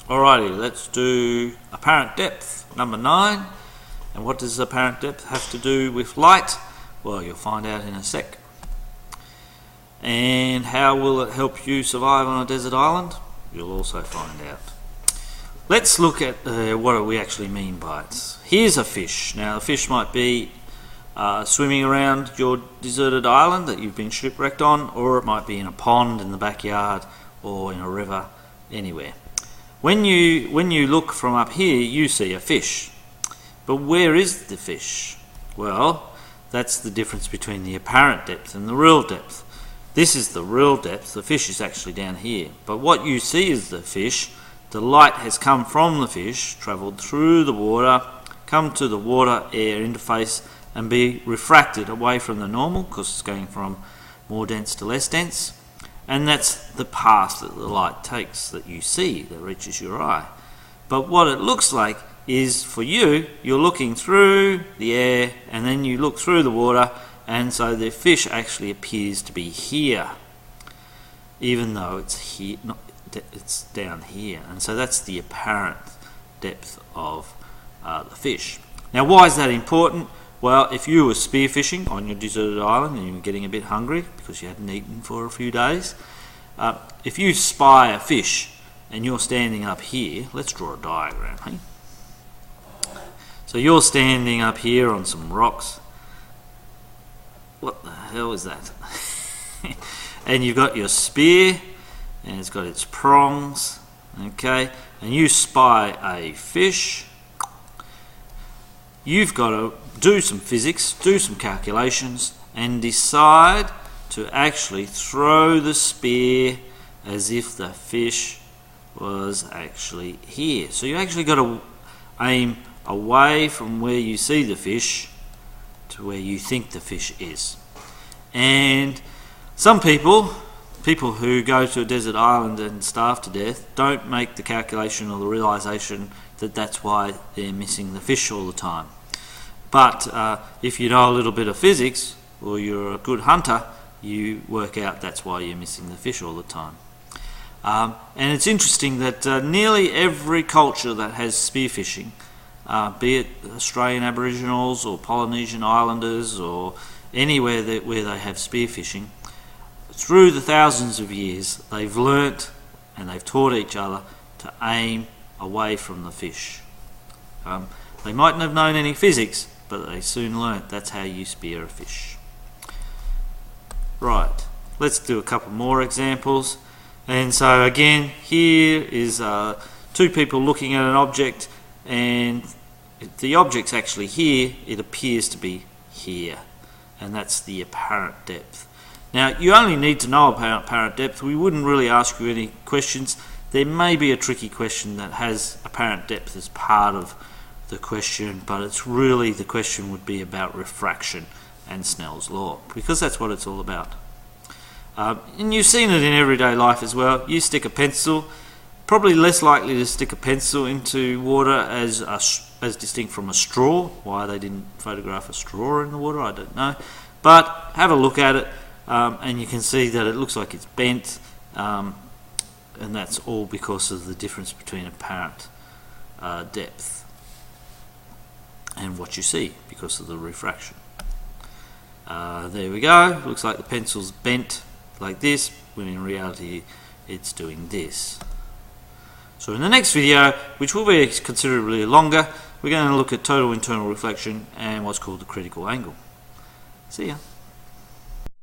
Alrighty, let's do apparent depth, number 9. And what does apparent depth have to do with light? Well, you'll find out in a sec. And how will it help you survive on a desert island? You'll also find out. Let's look at what do we actually mean by it. Here's a fish. Now, the fish might be swimming around your deserted island that you've been shipwrecked on, or it might be in a pond in the backyard or in a river, anywhere. When you look from up here, you see a fish. But where is the fish? Well, that's the difference between the apparent depth and the real depth. This is the real depth. The fish is actually down here. But what you see is the fish. The light has come from the fish, travelled through the water, come to the water-air interface and be refracted away from the normal, because it's going from more dense to less dense. And that's the path that the light takes that you see, that reaches your eye. But what it looks like is, for you, you're looking through the air and then you look through the water, and so the fish actually appears to be here, even though it's here, it's down here. And so that's the apparent depth of the fish. Now, why is that important? Well, if you were spearfishing on your deserted island and you're getting a bit hungry because you hadn't eaten for a few days, if you spy a fish and you're standing up here, let's draw a diagram, hey? So you're standing up here on some rocks. What the hell is that? And you've got your spear, and it's got its prongs, okay? And you spy a fish. You've got to do some physics, do some calculations, and decide to actually throw the spear as if the fish was actually here. So you actually got to aim away from where you see the fish to where you think the fish is. And some people who go to a desert island and starve to death don't make the calculation or the realization that that's why they're missing the fish all the time. But if you know a little bit of physics, or you're a good hunter, you work out that's why you're missing the fish all the time. And it's interesting that nearly every culture that has spearfishing, be it Australian Aboriginals or Polynesian Islanders or anywhere where they have spearfishing, through the thousands of years they've learnt and they've taught each other to aim away from the fish. They mightn't have known any physics, but they soon learnt that's how you spear a fish. Right, let's do a couple more examples. And so again, here is two people looking at an object, and the object's actually here, it appears to be here, and that's the apparent depth. Now, you only need to know about apparent depth. We wouldn't really ask you any questions. There may be a tricky question that has apparent depth as part of the question, but it's really, the question would be about refraction and Snell's law, because that's what it's all about. And you've seen it in everyday life as well. You stick a pencil, probably less likely to stick a pencil into water as distinct from a straw. Why they didn't photograph a straw in the water, I don't know. But have a look at it, and you can see that it looks like it's bent, and that's all because of the difference between apparent depth and what you see because of the refraction. There we go. Looks like the pencil's bent like this, when in reality it's doing this. So in the next video, which will be considerably longer, we're going to look at total internal reflection and what's called the critical angle. See ya.